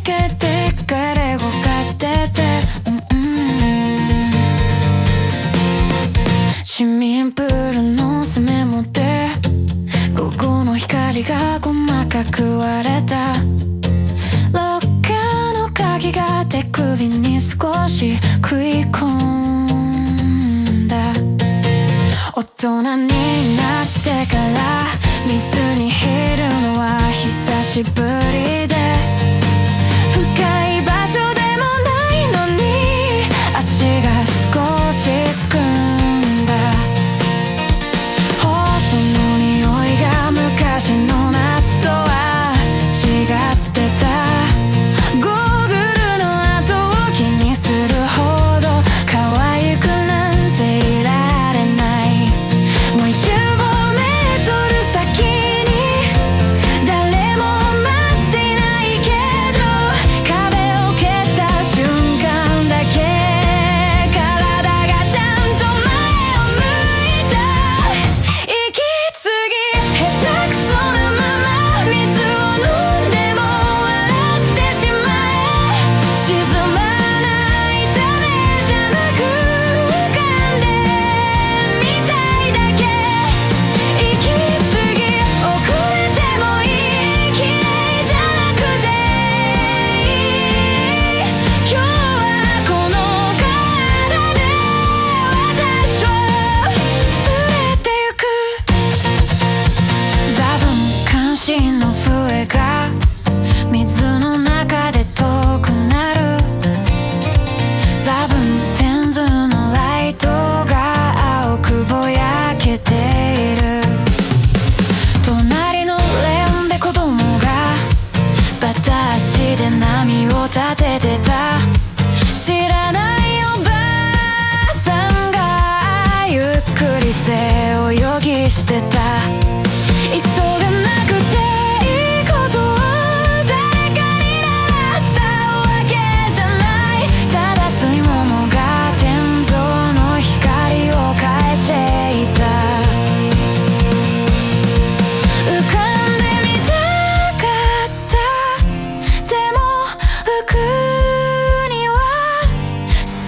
けて彼を飼ってて、市民プールのせめもで午後の光が細かく割れた。ロッカーの鍵が手首に少し食い込んだ。大人になってから水に入るのは久しぶりで、深い場所でもないのに足が少しすくんだ。ホースの匂いが昔の夏とは違ってた。ゴーグルの跡を気にするほど可愛くなんていられない。もう15メートル先に誰も待っていないけど、壁を蹴った瞬間だけ体がちゃんと前を向いた。息継ぎ下手くそなまま水を飲んでも笑ってしまえ。沈まないためじゃなく浮かんでみたいだけ。息継ぎ遅れてもいい、綺麗じゃなくていい。今日はこの体で私を連れて行く。ザブン関心の笛が水の中で遠くなる。ザブンテンズのライトが青くぼやけている。隣のレーンで子供がバタ足で波を立ててた。知らないおばあさんがゆっくり背泳ぎしてた。急がなくていいことを誰かに習ったわけじゃない。ただ吸い物が天井の光を返していた。浮かんでみたかった。でも浮くには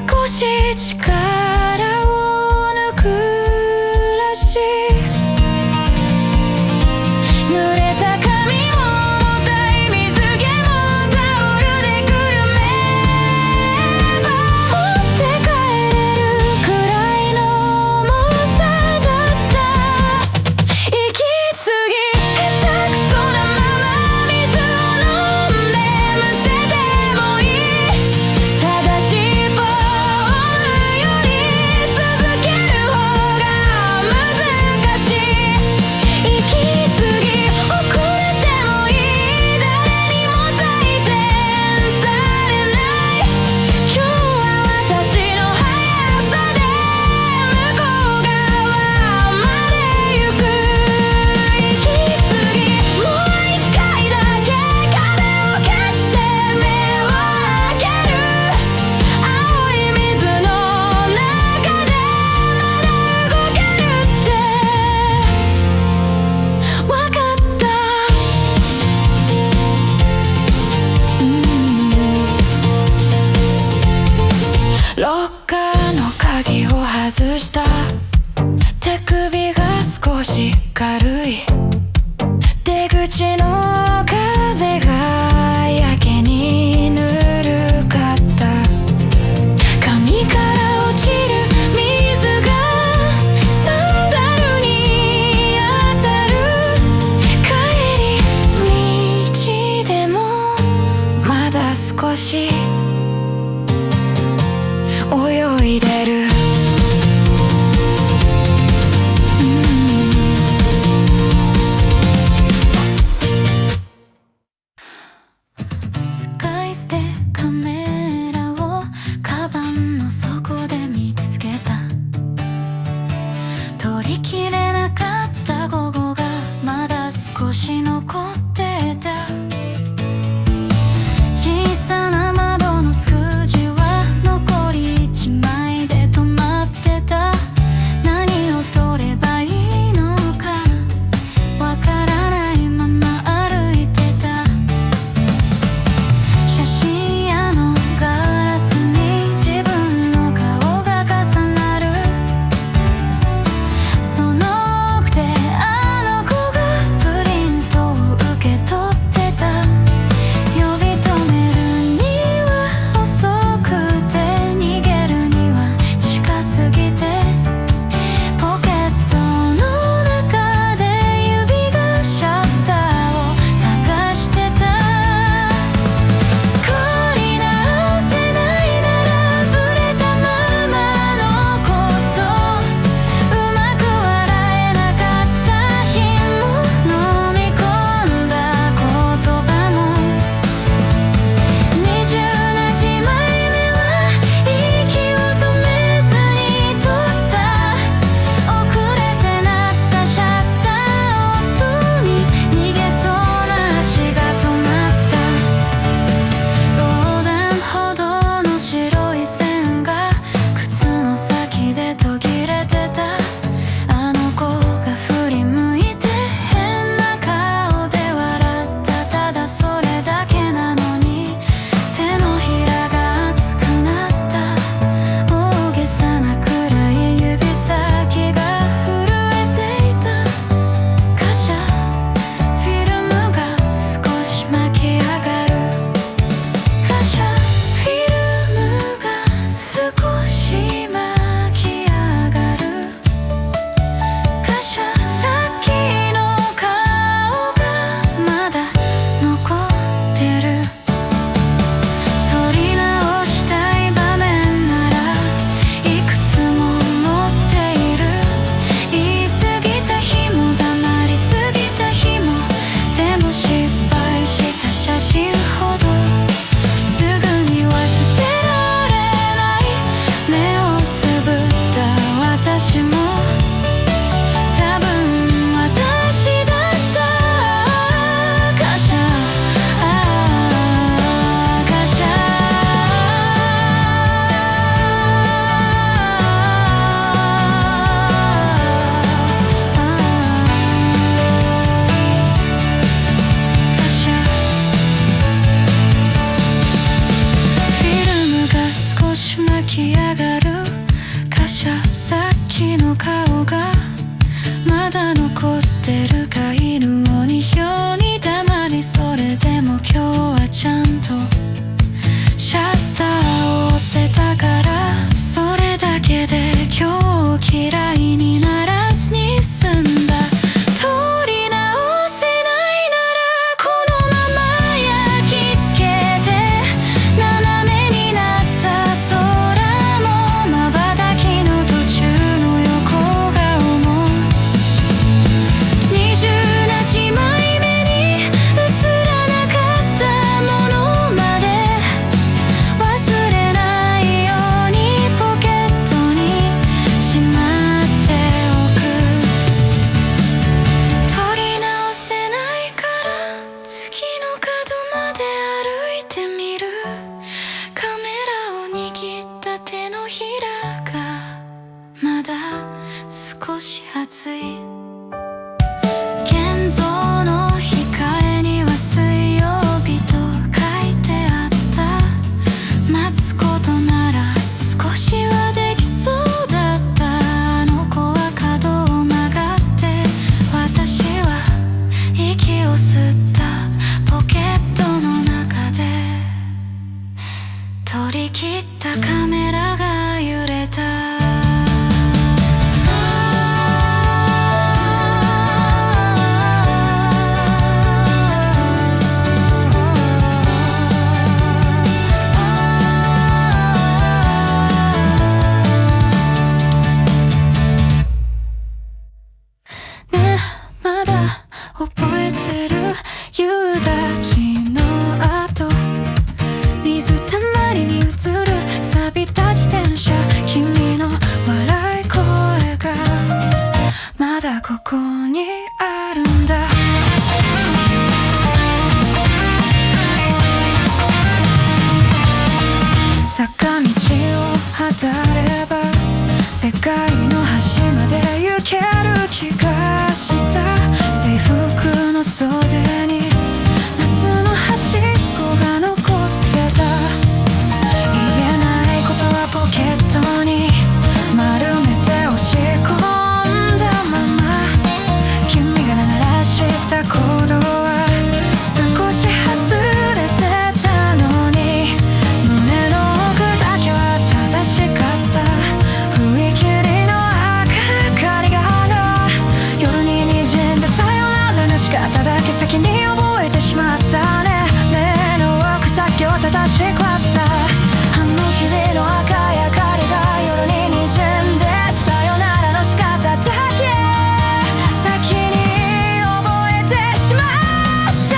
少し力を抜くらしい。濡れた髪も重たい水着もタオルでくるめば持って帰れるくらいの重さだった。息継ぎ下手くそなまま水を飲んでむせてもいい。正しいフォームより続ける方が難しい。息継ぎ遅れてもいい、誰にも採点されない。今日は私の速さで向こう側まで行く。息継ぎもう一回だけ壁を蹴って目を開ける。青い水の中でまだ動けるってわかった。ロッカーの鍵を外した。手首が少し軽い。出口の風がやけにぬるかった。髪から落ちる水がサンダルに当たる。帰り道でもまだ少し泳いでる。使い捨てカメラをカバンの底で見つけた。取りきれなかった午後がまだ少し残ってた。小さな窓の数字は残り1枚でゃんとシャッターを押せたから、それだけで今日嫌いにならずに済んだ。取り直せないならこのまま焼き付けて、斜めになった空も瞬きの途中の横顔も、二重な一枚目に映らなかったものまで忘れないようにポケットにしまっておく。取り直せないから次の角まで歩いてみる。カメラを握った手のひらがまだ少し熱い。現像の控えには水曜日と書いてあった。待つことなら少しはできそうだった。あの子は角を曲がって、私は息を吸った。ポケットの中で取り切ったカメラが揺れた。ねえまだ覚えてる？夕立の後水たまりに映る錆びた自転車。君の笑い声がまだここにあるんだ。坂道を渡れば世界の端まで行ける気がした。制服の袖に夏の端っこが残ってた。言えないことはポケットに丸めて押し込んだまま、君が鳴らしたコードは少し外れてたのに、胸の奥だけは正しかった。踏切の明かりが夜に滲んださよならの仕方だけ先に覚えてしまったね。目の奥だけを正しかった。あの日々の赤い明かりが夜に滲んで、さよならの仕方だけ先に覚えてしまった。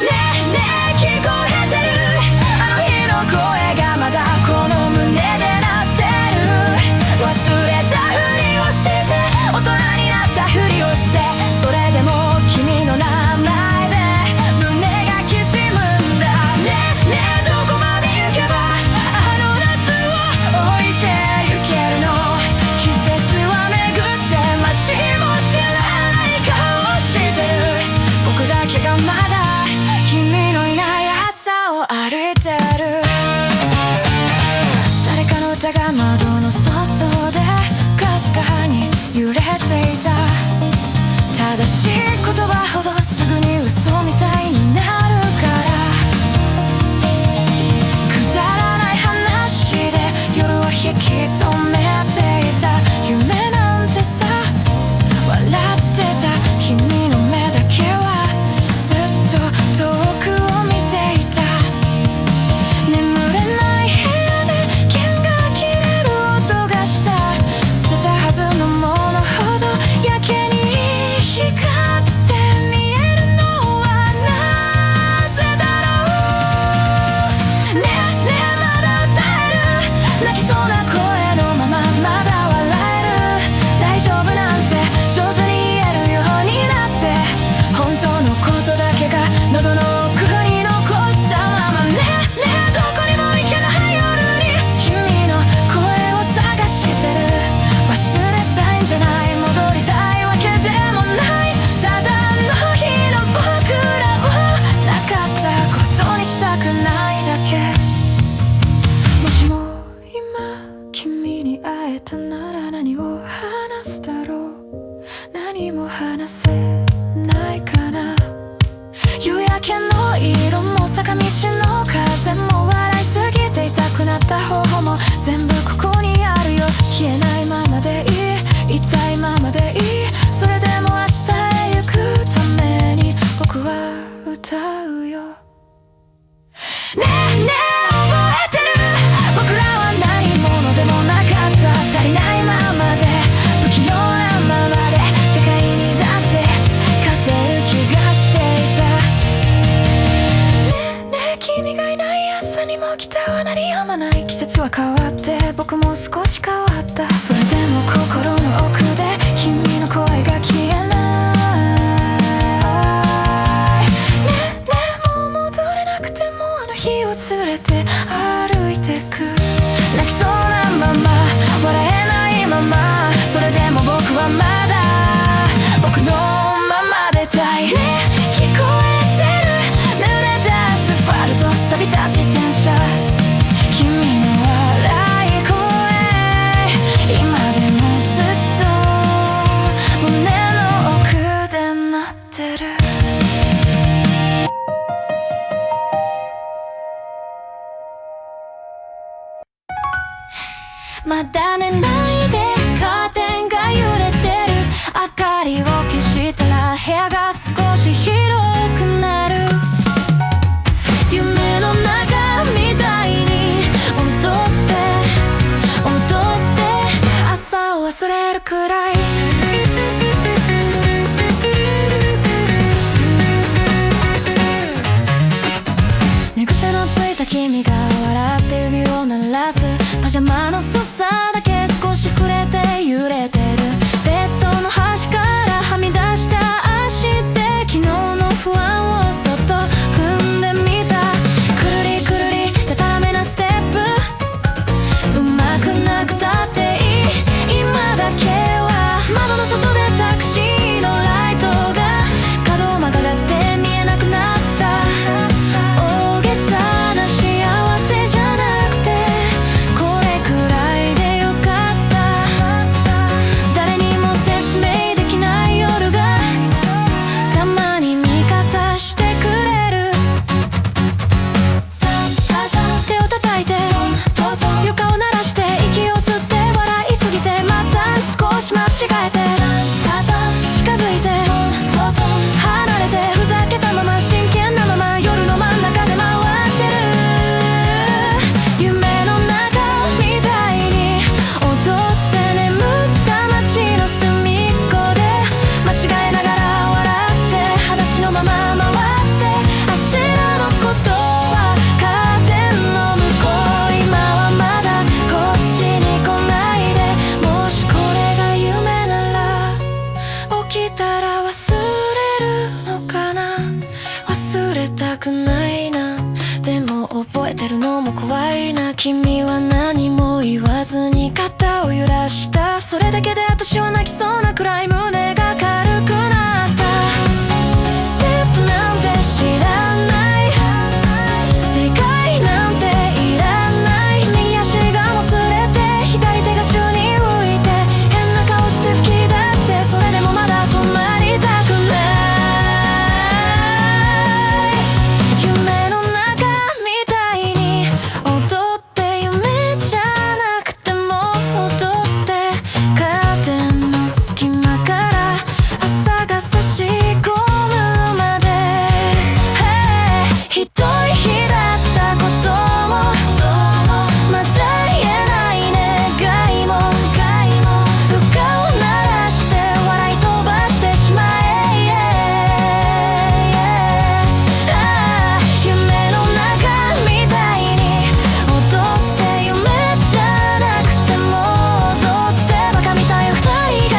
ねえねえ聞こえてる？あの日の声がまだこの胸で鳴ってる。忘れたふりをして大人になったふりをして、それでも君の名前で胸がきしむんだ。ねえねえどこまで行けばあの夏を置いて行けるの？季節は巡って街も知らない顔をしてる。僕だけがまだ君のいない朝を歩いてる。誰かの歌が窓の外でかすかに揺れていた。正しい言葉ほどすぐに嘘みたいになるから、くだらない話で夜を引き止めていた。夢なんてさ笑ってた君の目だけはずっと遠くを見ていた。眠れない部屋で弦が切れる音がした。捨てたはずのものほどやけに光って見えるのはなぜだろう。ねえねえまだ歌える？泣きそうな声のまままだ笑える。大丈夫なんて上手に言えるようになって、本当のことだけが喉の奥に残ったまま。ねえねえどこにも行けない夜に君の声を探してる。忘れたいんじゃない、戻りたいわけでもない。ただあの日の僕らをなかったことにしたくないだけ。もしも今君に会えたなら何を話すだろう？何も話せないかな。夕焼けの色も坂道の北は鳴りやまない。季節は変わって僕も少し変わった。それでも心の奥で君の声が消えない。ねえねえもう戻れなくてもあの日を連れて歩いてく。泣きそうなまま笑えないまま、それでも僕はまだ僕のままでたい。ね聞こえてる濡れたアスファルト錆びた自転車、君の笑い声今でもずっと胸の奥で鳴ってる。まだ寝ないでカーテンが揺れてる。明かりを消したら部屋が少し広くなる。夢の中みたいに踊って踊って朝を忘れるくらい。寝癖のついた君が笑って指を鳴らす。パジャマの裾だけ少し触れて揺れてる。ベッドの端からはみ出した足で昨日の不安をそっと踏んでみた。くるりくるりでたらめなステップ、うまくなくたっていい。今だけは窓の外でタクシーのライトが角を曲がって見えなくなった。大げさな幸せじゃなくてこれくらいでよかった。誰にも説明できない夜がたまに味方してくれる。手を叩いて床を鳴らして息を吸って笑いすぎてまた少し間違えて近づいて離れてふざけたまま真剣なまま夜の真ん中で回ってる。夢の中みたいに踊って眠った街の隅っこで間違えながら笑って裸足のまま回って明日のことはカーテンの向こう。今はまだこっちに来ないで。もしこれが夢なら起きたら忘れるのかな。忘れたくないな、でも覚えてるのも怖いな。君は何も言わずに肩を揺らした。それだけで私は泣きそうなくらい胸が軽くなった。ステップなんて知らない、世界なんていらない。右足がもつれて左手が宙に浮いて変な顔して吹き出して、それでもまだ止まりたくない。夢の中みたいに踊って夢じゃなくても踊ってカーテンの隙間から朝が差し込むまで。ひどい日だったこともまだ言えない願いも床を鳴らして笑い飛ばしてしまえ。夢の中みたいに踊って夢じゃなくても踊ってバカみたい二人が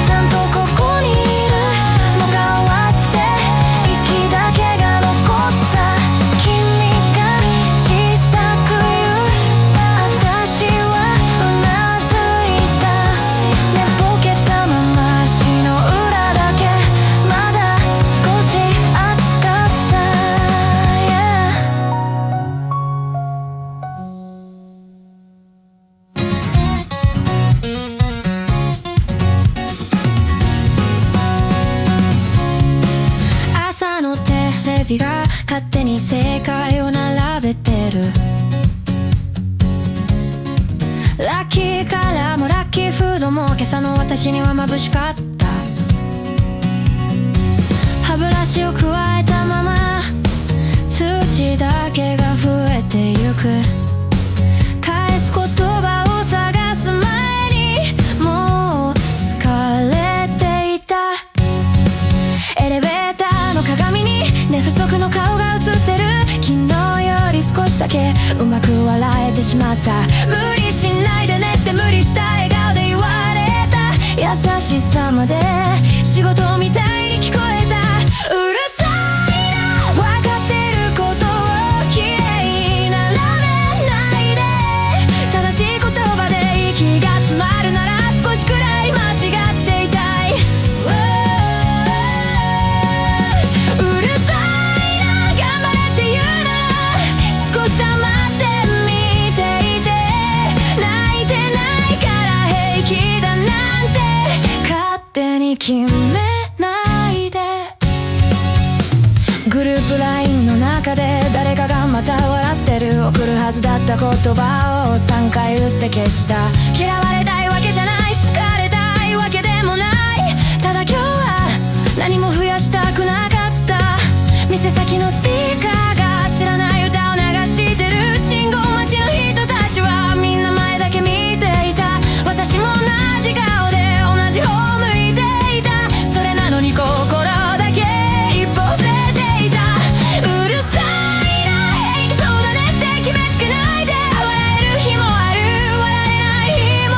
ちゃんとここにいるのが終わって息だけが残った。君が小さく言う私はうなずいた。寝ぼけたまま足の裏だけまだ少し熱かった、朝のテレビが勝手に正解を並べてる。ラッキーカラーもラッキーフードも今朝の私には眩しかった。歯ブラシをくわえたまま土だけが増えてゆく。返す言葉を探す前にもう疲れていた。エレベーターの鏡に寝不足の顔が映ってる。昨日より少しだけうまく笑えてしまった。無理しないでねって無理した笑顔で言われた。優しさまで仕事みたいに聞こえた。うるさいな、分かってることをきれいに並べないで。正しい言葉で息が詰まるなら少しくらい間違っていたい。うるさいな、頑張れって言うなら少し黙って見ていて。泣いてないから平気だなんて勝手に決めないで。グループ LINE の中で誰かがまた笑ってる。送るはずだった言葉を3回打って消した。嫌われたいわけじゃない、好かれたいわけでもない。ただ今日は何も増やしたくなかった。店先のスピーカーが知らない歌を流してる。信号待ちの人たちはみんな前だけ見ていた。私も同じ顔で同じ方向いていた。それなのに心だけ一歩出ていた。うるさいな、平気そうだねって決めつけないで。笑える日もある、笑えない日も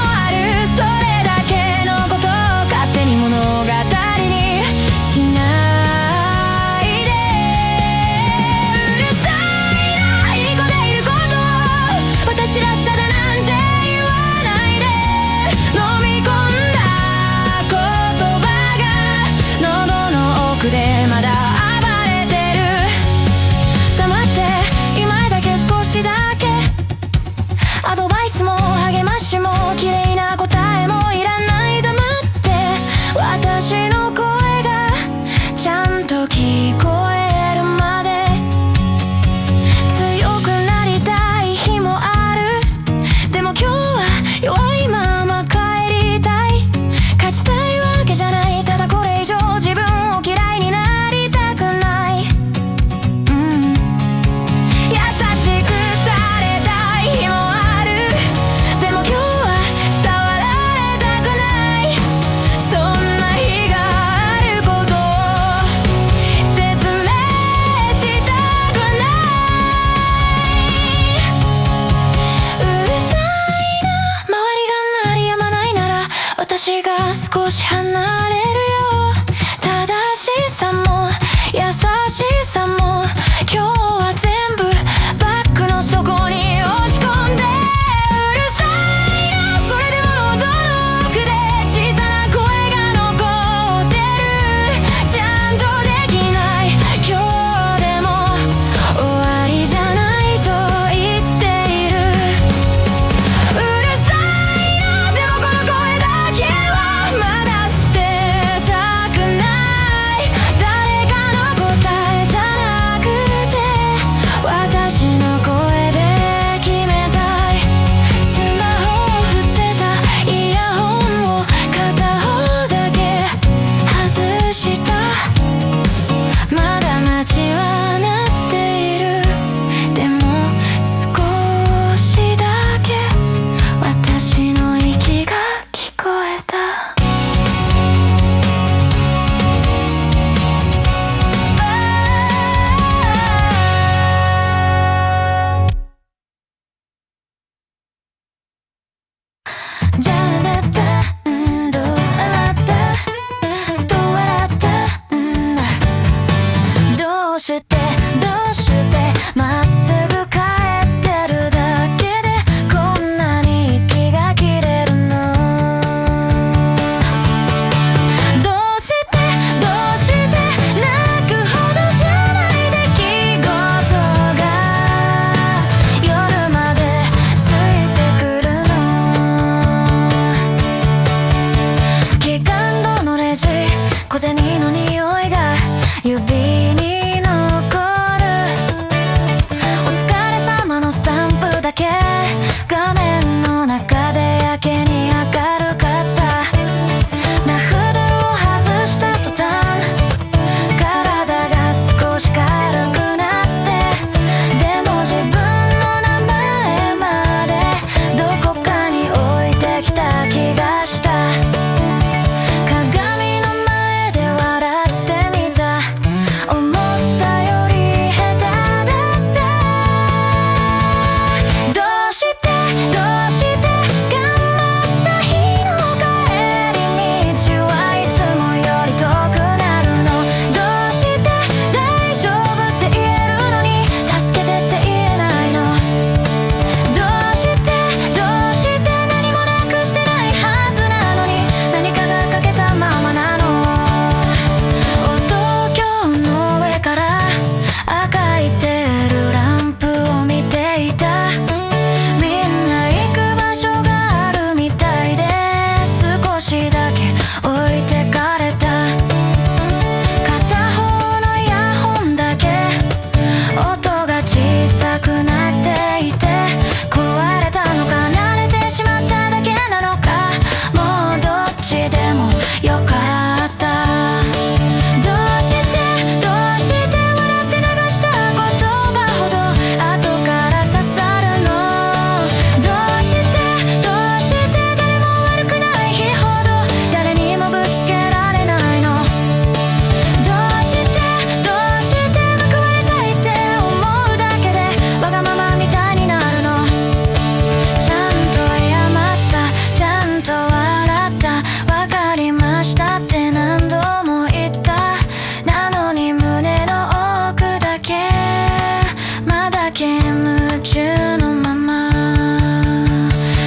夢中のまま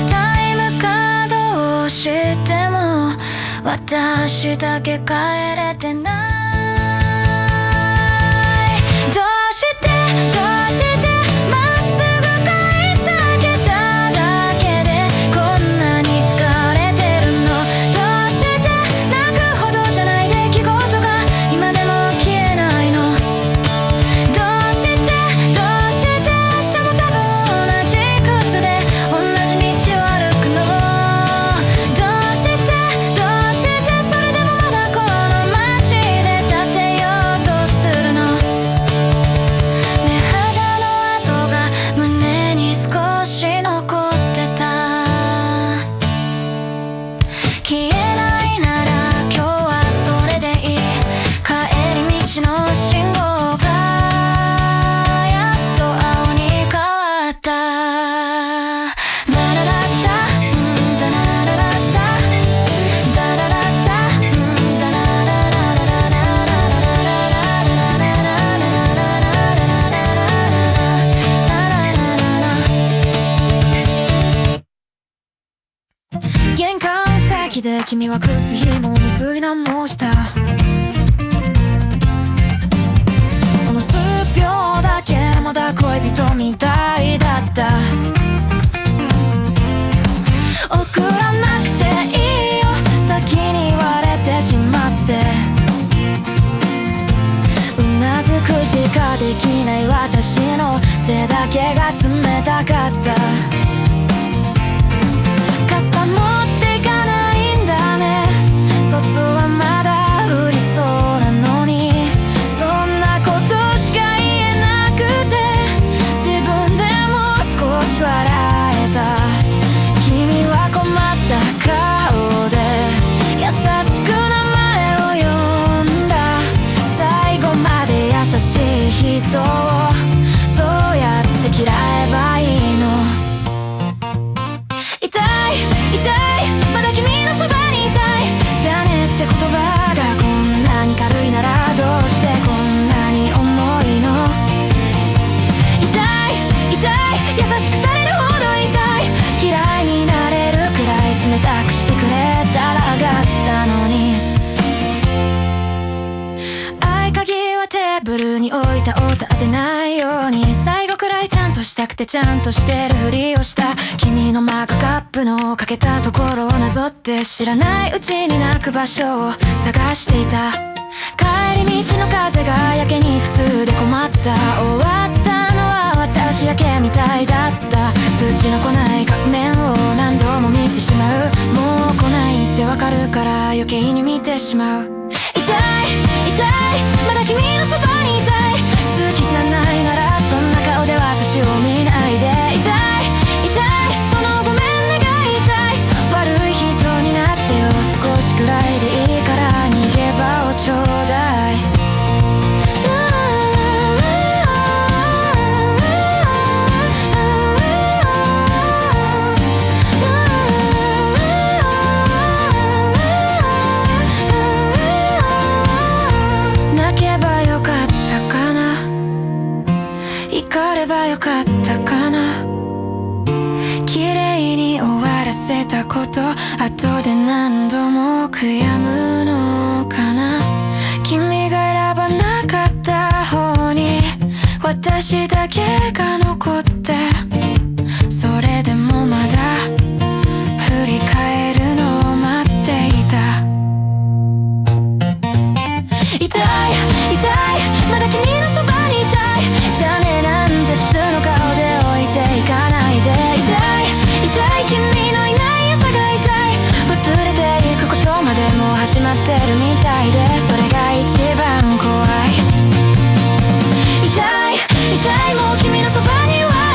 タイムカードをしても私だけ帰れてないどうしてまっすぐ帰ってあげただけでこんなに疲れてるのどうして泣くほどじゃない出来事が今でも消えないのどうして明日も多分同じ靴で同じ道を歩くのどうしてそれでもまだこの街で立てようとするの目肌の跡が胸に少し残ってた消えないなら今日はそれでいい帰り道の信号がやっと青に変わったダララッタダラララッタダララッタダララララララ玄関先で君は靴ひもを結び直したその数秒だけまだ恋人みたいだった送らなくていいよ先に割れてしまってうなずくしかできない私の手だけが冷たかった傘持ってかないんだね外はまだ降りそうなのにそんなことしか言えなくて自分でも少し笑えた君は困った顔で優しく名前を呼んだ最後まで優しい人をどうやって嫌えばいいのまだ君のそばにいたいじゃねって言葉がこんなに軽いならどうしてこんなに重いの痛い優しくされるほど痛い嫌いになれるくらい冷たくしてくれたらよかったのに合鍵はテーブルに置いた音当てないように最後くらいちゃんとしたくてちゃんとしてるふりをした君のマグカップのかけたところをなぞって知らないうちに泣く場所を探していた帰り道の風がやけに普通で困った終わったのは私やけみたいだった通知の来ない画面を何度も見てしまうもう来ないってわかるから余計に見てしまう痛いまだ君のそばにいたい好きじゃないならそんな顔で私を見ないで痛いそのごめんねが言いたい悪い人になってよ少しくらいでいいから逃げ場をちょうだい泣けばよかったかな怒ればよかったかな綺麗に終わらせたこと後で何度も悔やむのかな君が選ばなかった方に私だけが残ってそれでもまだ振り返るのを待っていた痛いまだ君のそばにいたいじゃねえなんて普通の顔で置いていかないで痛い君のいない朝が痛い忘れていくことまでもう始まってるみたいでそれが一番怖い痛いもう君のそばには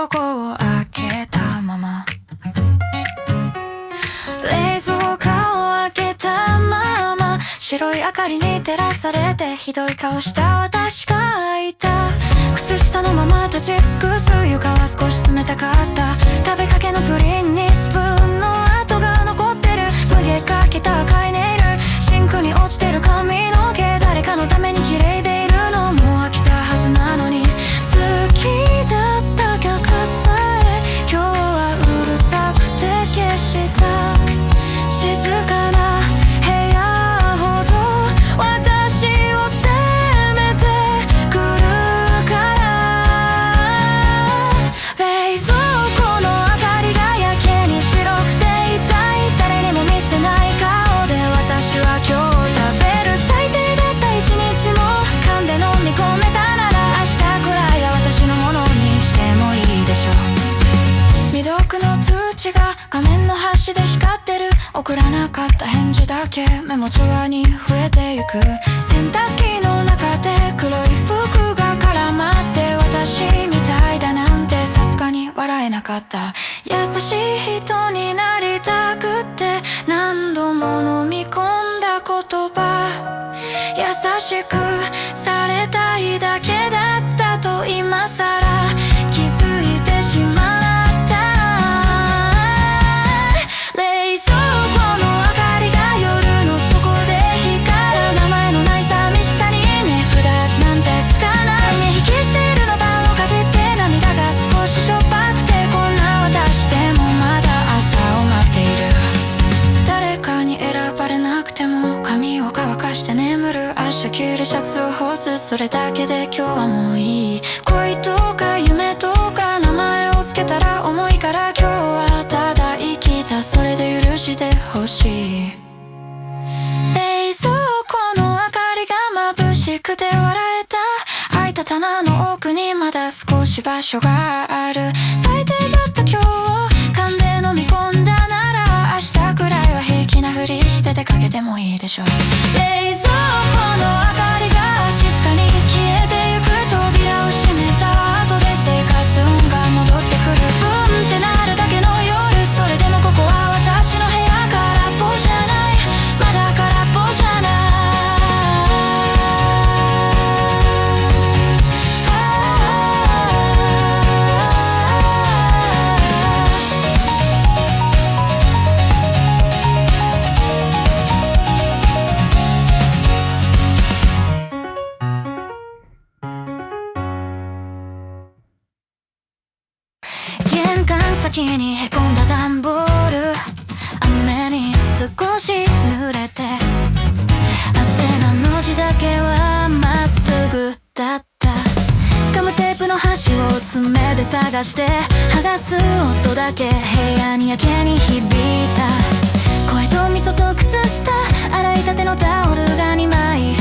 蔵庫を開けたまま、冷蔵庫を開けたまま、白い明かりに照らされてひどい顔した私がいた。靴下のまま立ち尽くす床は少し冷たかった。食べかけのプリンにスプーンの跡が残ってる。無限かけた赤いネイル、シンクに落ちてる髪の毛、誰かのために綺麗でいるのも飽きたはずなのに、好きだった客さえ今日はうるさくて消した。静かな部屋ほど私を責めてくるから、冷蔵庫の明かりがやけに白くて痛い。誰にも見せない顔で私は今日食べる。最低だった一日も噛んで飲み込めたなら、明日くらいは私のものにしてもいいでしょう。未読の通知が画面の端で光ってる。送らなかった返事だけメモ帳に増えてゆく。洗濯機の中で黒い服が絡まって、私みたいだなんてさすがに笑えなかった。優しい人になりたくって何度も飲み込んだ言葉、優しくされたいだけだったと今さら気づいてしまった。冷蔵庫の明かりが夜の底で光る。名前のない寂しさに値札なんてつかない。目引きシールのパンをかじって涙が少ししょっぱくて、こんな私でもまだ朝を待っている。誰かに選ばれなくても髪を乾かして眠る。明日着るシャツを干す、それだけで今日はもういい。恋とか夢とか名前をつけたら重いから、今日はただ生きた、それで許してほしい。冷蔵庫の明かりが眩しくて笑えた。空いた棚の奥にまだ少し場所がある。最低だった今日を噛んで飲み込んだなら、明日くらいは平気なふりして出かけてもいいでしょう。冷蔵庫の明かりが静かに消えてゆく。扉を閉めた後で生活音が戻ってくる。ブンってなるだけの夜、それでもここは私の部屋。空っぽじゃない、まだ空っぽじゃない。玄関先にへこんだ段ボール、雨に少し濡れて、宛名の字だけはまっすぐだった。ガムテープの端を爪で探して剥がす音だけ部屋にやけに響いた。声と味噌と靴下、洗いたてのタオルが2枚、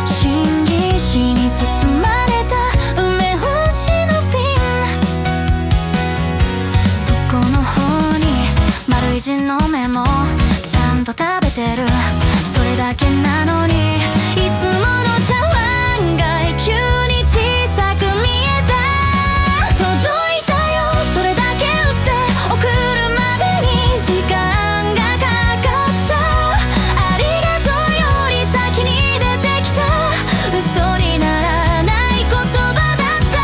新聞紙に包まれた梅干しの瓶、そこの方に丸い字のメモ、ちゃんと食べてる、それだけなのに、いつもの茶碗が急に小さく見えた。届いたよ、それだけ打って送るまでに時間がかかった。ありがとうより先に出てきた、嘘にならない言葉だった。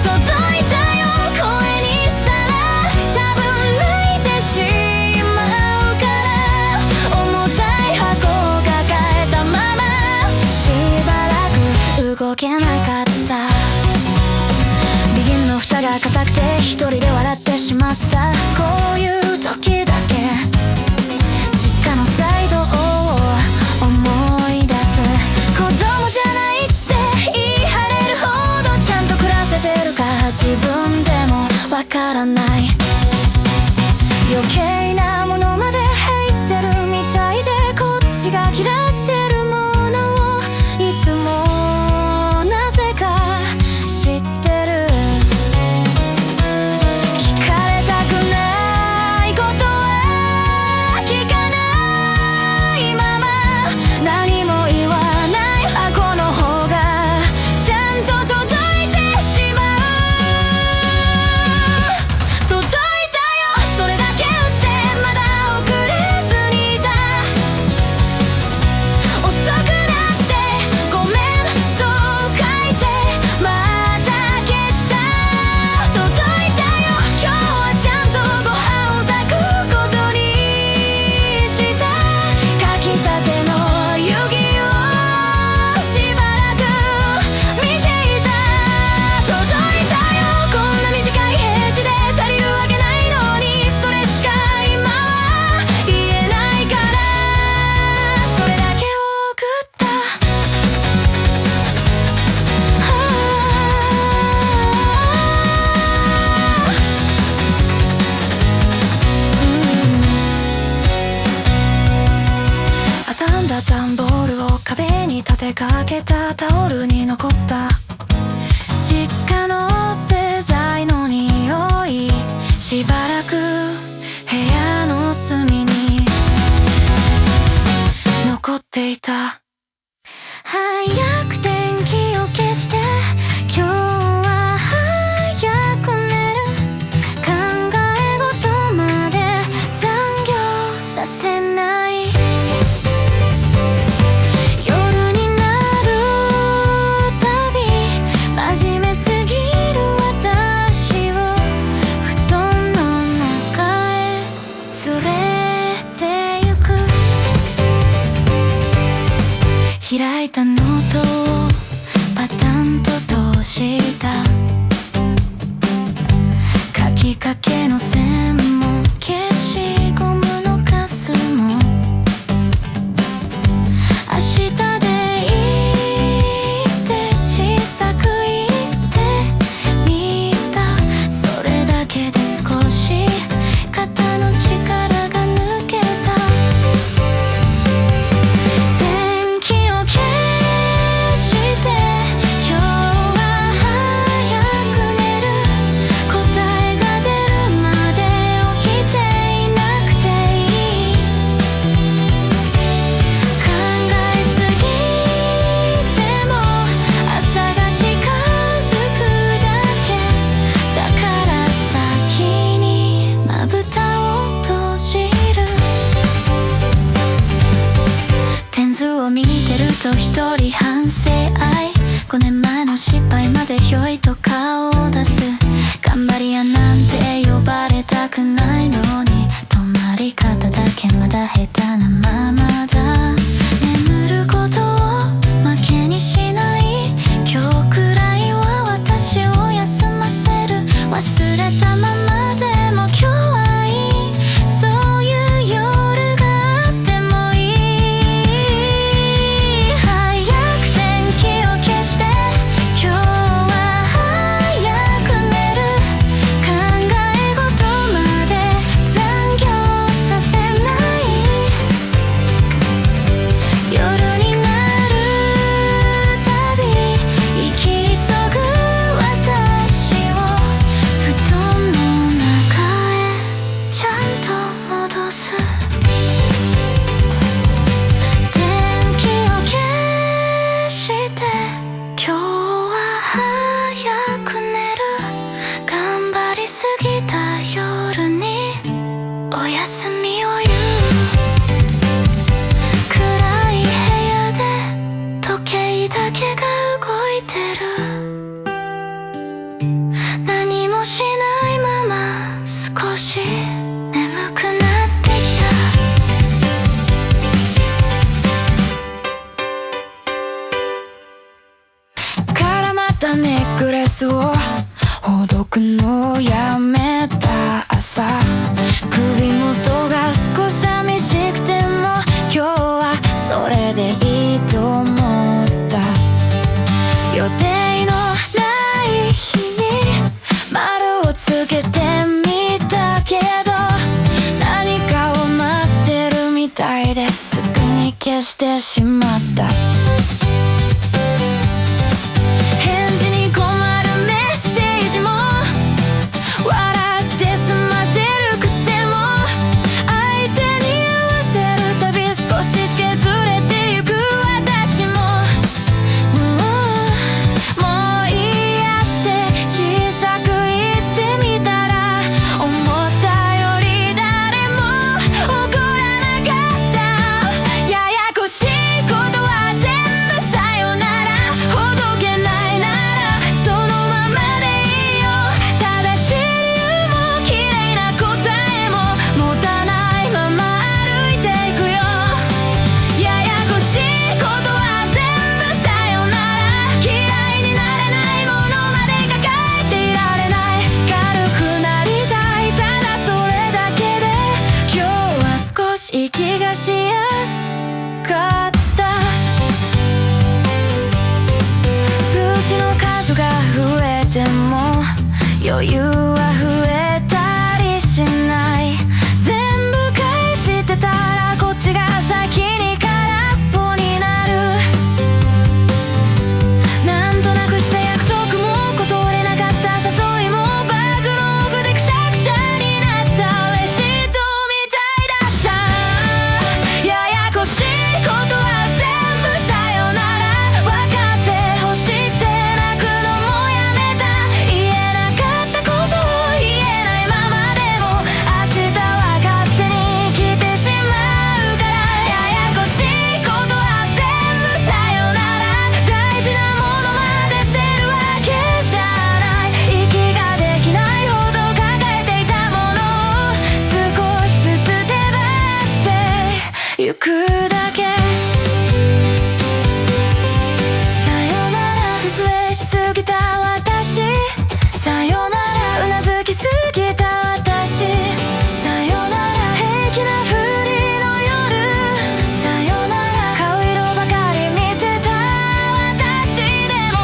届いたよ、声にしたら多分泣いてしまうから、重たい箱を抱えたまましばらく動けなかった。ビギンの蓋が硬くて一人で笑ってしまった。こういう時だけ実家の態度を思い出す。子供じゃないって言い張れるほどちゃんと暮らせてるか自分でもわからない。余計なものまで入ってるみたいで、こっちが切らしてるものをいつもなぜか知ってる。聞かれたくないことは聞かないまま、何も言わない箱の方がちゃんと届いてしまう。過ぎた夜にお休みを言う。暗い部屋で時計だけが動いてる。何もしないまま少し眠くなってきた。絡まったネックレスをほどくのをやめた朝、首元が少し寂しくても今日はそれでいいと思った。予定のない日に丸をつけてみたけど、何かを待ってるみたいですぐに消してしまった。息がしやすかった。数字の数が増えても余裕は増えたりしない。全部返してたらこっちが先に空っぽになる。なんとなくした約束も断れなかった誘いもバッグの奥でくしゃくしゃになったレシートみたいだった。欲しいことは全部さよなら。分かってほしいって泣くのもやめた。言えなかったことを言えないままでも明日は勝手に来てしまうから。ややこしいことは全部さよなら。大事なものまで捨てるわけじゃない。息ができないほど抱えていたものを少しずつ手放してゆくだけ。さよなら失礼しすぎた私。さよならうなずきすぎた私。さよなら平気なふりの夜。さよなら顔色ばかり見てた私。でも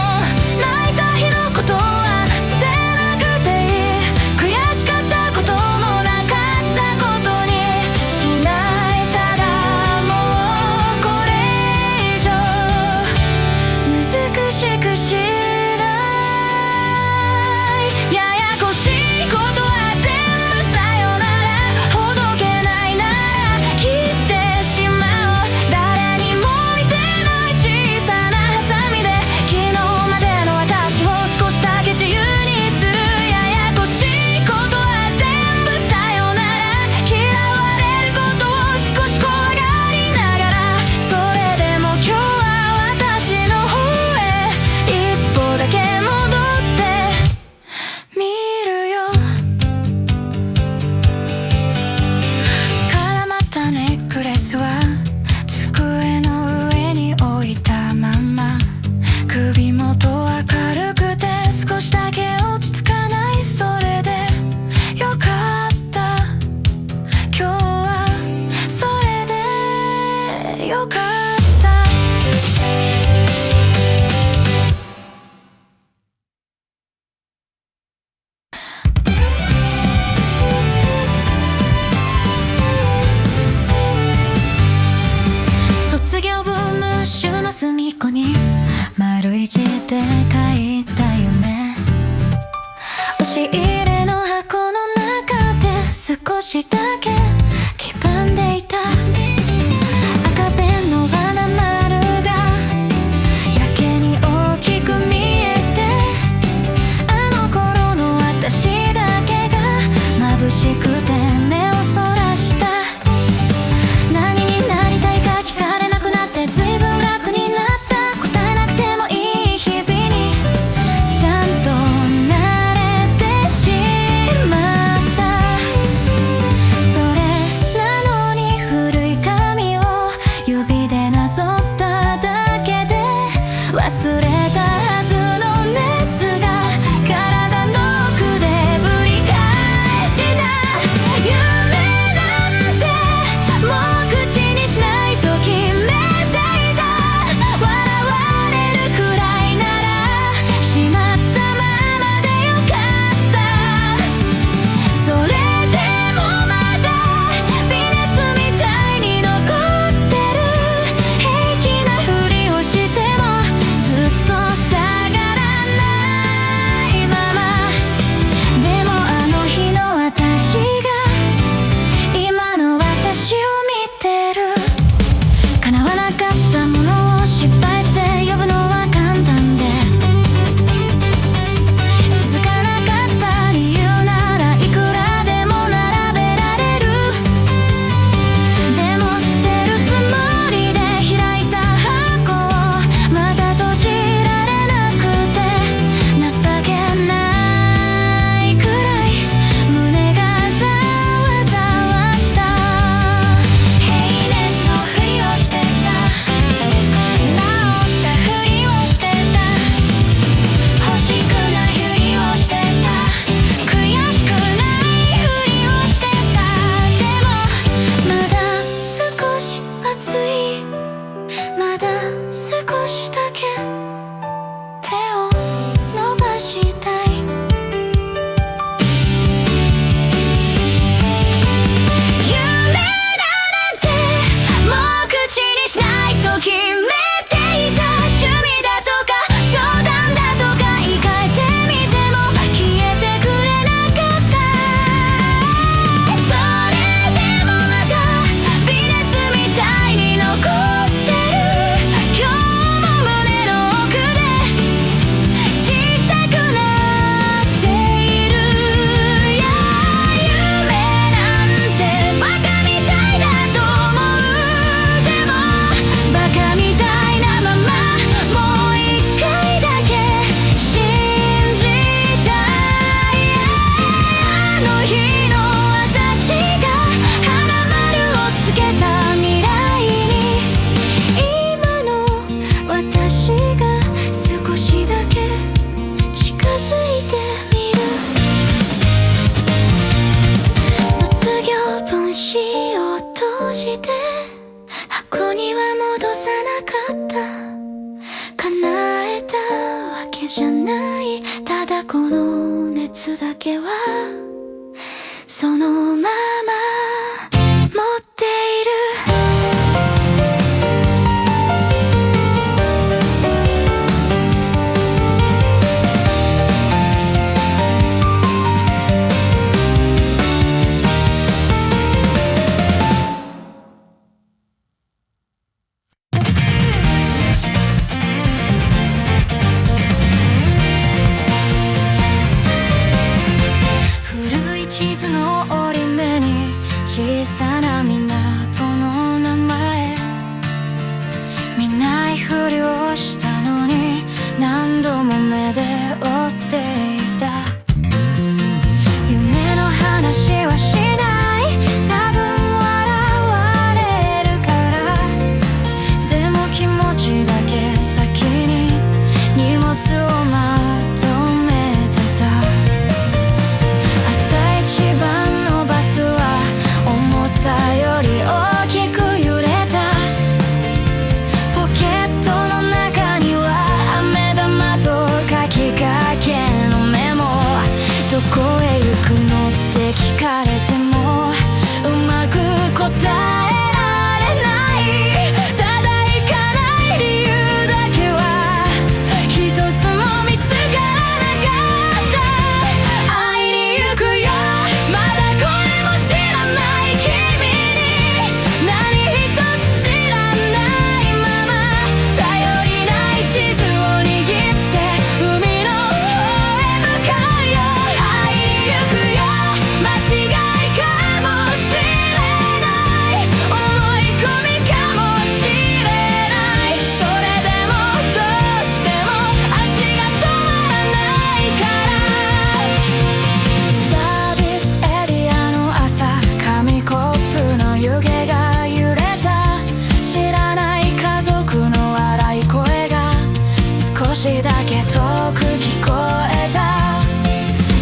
泣いた日のことは捨てなくていい。悔しかったこともなかったことにしない。ただ難しくしない。ややこしいことは全部さよなら。ほどけないなら切ってしまおう。誰にも見せない小さなハサミで昨日までの私を少しだけ自由にする。ややこしいことは全部さよなら。嫌われることを少し怖がりながら、それでも今日は私の方へ一歩だけ戻ってみるよ。絡まったネックレスは机の上に置いたまま。首元は軽くて少しだけ落ち着かない。それでよかった。今日はそれでよかった。卒業文ムッシュの隅っこに丸い字で書いた夢。押し入れの箱の中で少しだけ黄ばんでいた。赤ペンの花丸がやけに大きく見えて、あの頃の私だけがだけはそのまま持っている。地図の折り目に小さな港の名前、見ないふりをしたのに何度も目で追っていた。夢の話はしない、多分笑われるから。でも気持ちだけ先に荷物をまとめてた。一番のバスは思ったより大きく揺れた。ポケットの中には飴玉と書きかけのメモ。どこへ行くのって聞かれてもうまく答えられない。ただ行かない理由だけは一つも見つからなかった。会いに行くよ、まだ声も知らない君に。何一つ知らないまま頼りない地図を握って海の方へ向かうよ。会いに行くよ、間違いかもしれない、思い込みかもしれない。それでもどうしても足が止まらないから。サービスエリアの朝、紙コップの湯気が揺れた。知らない家族の笑い声が少しだけ遠く聞こえた。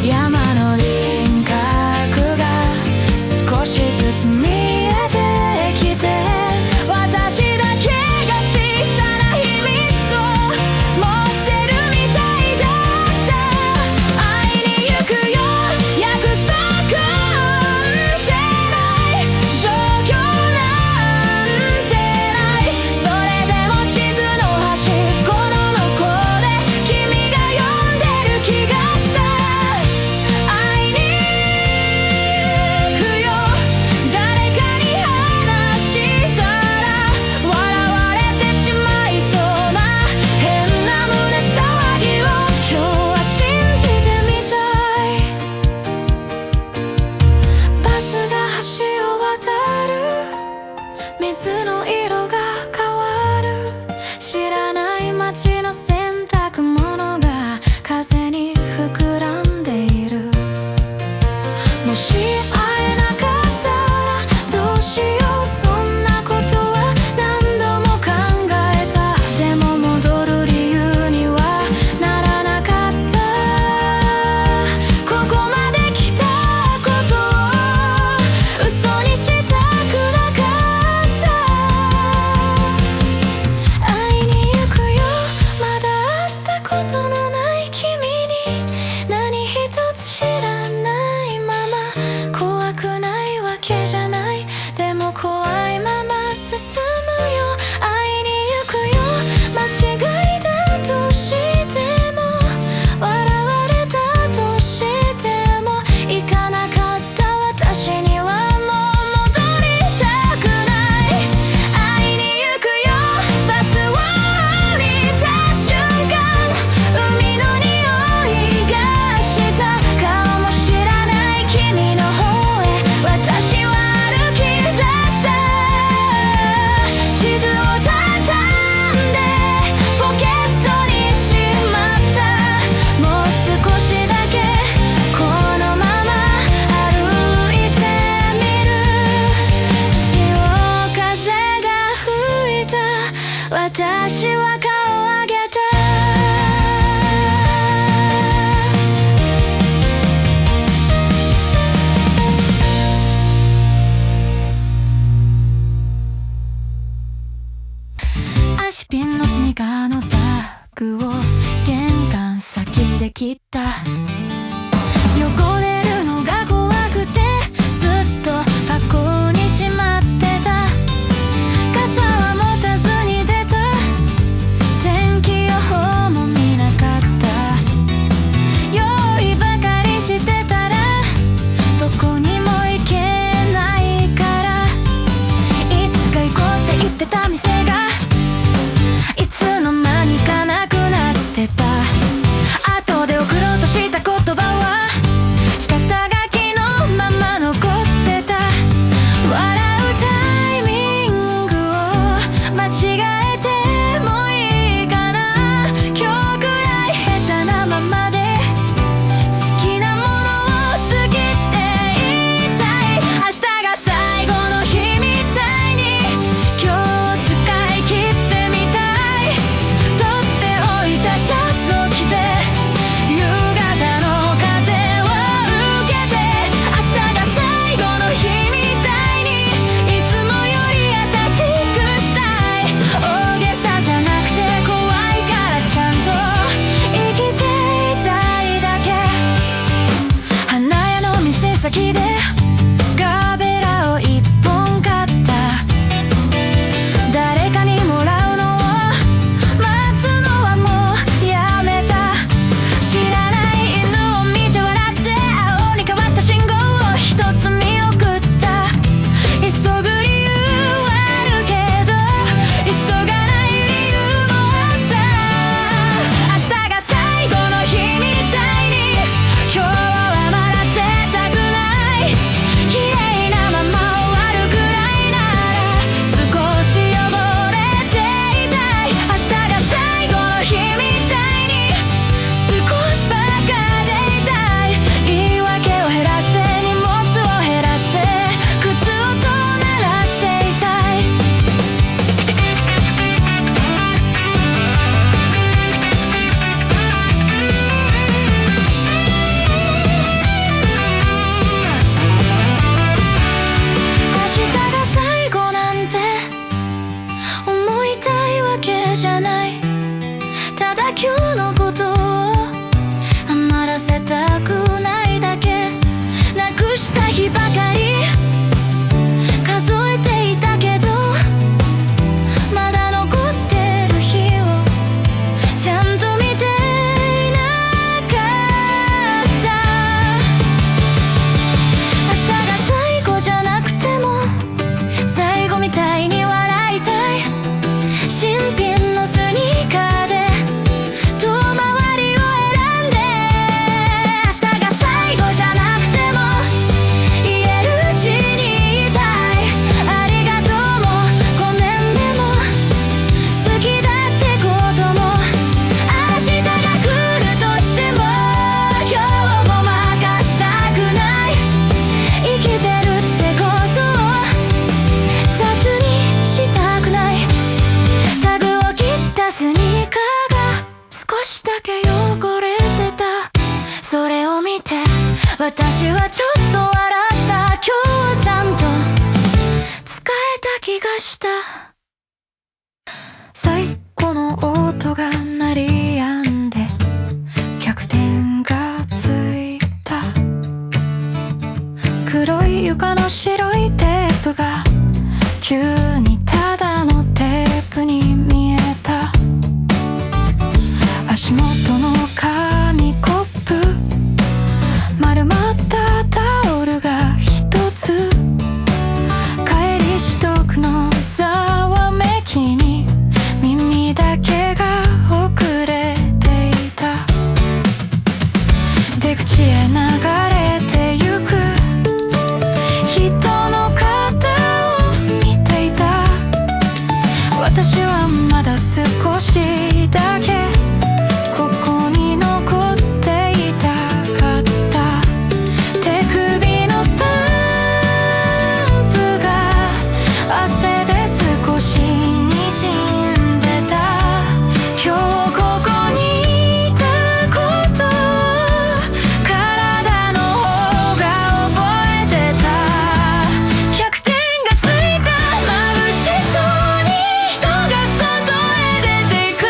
山の輪郭が少しずつ見えてきて、私だけが小さな秘密を持ってるみたいだった。会いに行くよ、約束ってない、状況なんてない。それでも地図の端っこの向こうで君が呼んでる気がした。会いに行くよ、誰かに話したら笑われてしまいそうな変な胸騒ぎを今日は信じてみたい。バスが橋を渡る、水の色が変わる。知らない街の洗濯物が風に膨らんでいる。もし会えなかったらどうしよう、そんなことは何度も考えた。でも戻る理由にはならなかった。ここまで来たことを嘘にしたくなかった。会いに行くよ、まだ会ったことのない君に。何一つ知らないまま私はちょっと笑った。今日はちゃんと使えた気がした。最後の音が鳴り止んで逆転がついた。黒い床の白いテープが急にただのテープに見えた。足元の紙コップ、丸まったタオルが一つ。帰り支度のざわめきに耳だけが遅れていた。出口へ流れてゆく人の肩を見ていた。私はまだ少しだけここに残っていたかった。手首のスタンプが汗で少し滲んでた。今日ここにいたこと体の方が覚えてた。100点がついた。眩しそうに人が外へ出てく。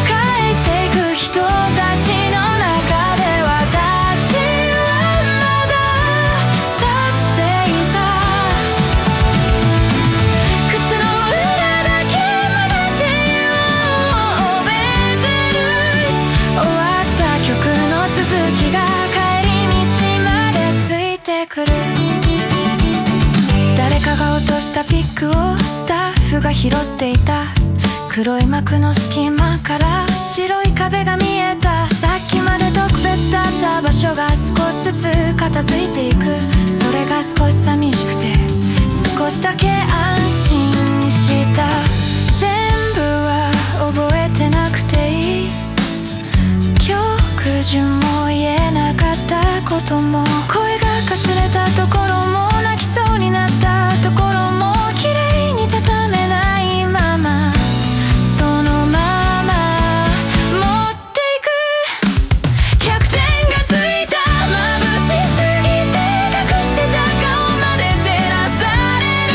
帰ってく人たちの中で私はまだ立っていた。靴の裏だけまだ手を覚えてる。終わった曲の続きが帰り道までついてくる。誰かが落としたピックをスタッフが拾っていた。黒い幕の隙間から白い壁が見えた。さっきまで特別だった場所が少しずつ片付いていく。それが少し寂しくて少しだけ安心した。全部は覚えてなくていい。曲順も言えなかったことも、声がかすれたところも、泣きそうになったところも、綺麗に畳めないままそのまま持っていく。100点がついた。眩しすぎて隠してた顔まで照らされる。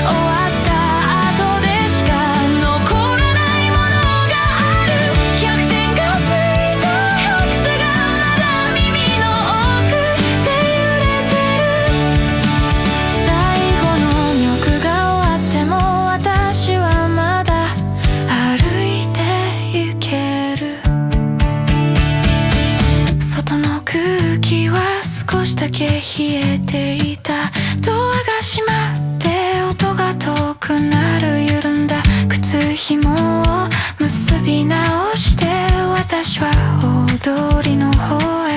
終わった後でしか残らないものがある。100点がついた。拍手がまだ耳の奥で揺れてる。最後の曲が終わっても私はまだ歩いて行ける。外の空気は少しだけ冷えていた。ドアが閉まって音が遠くなる。緩んだ靴紐を結び直して私は大通りの方へ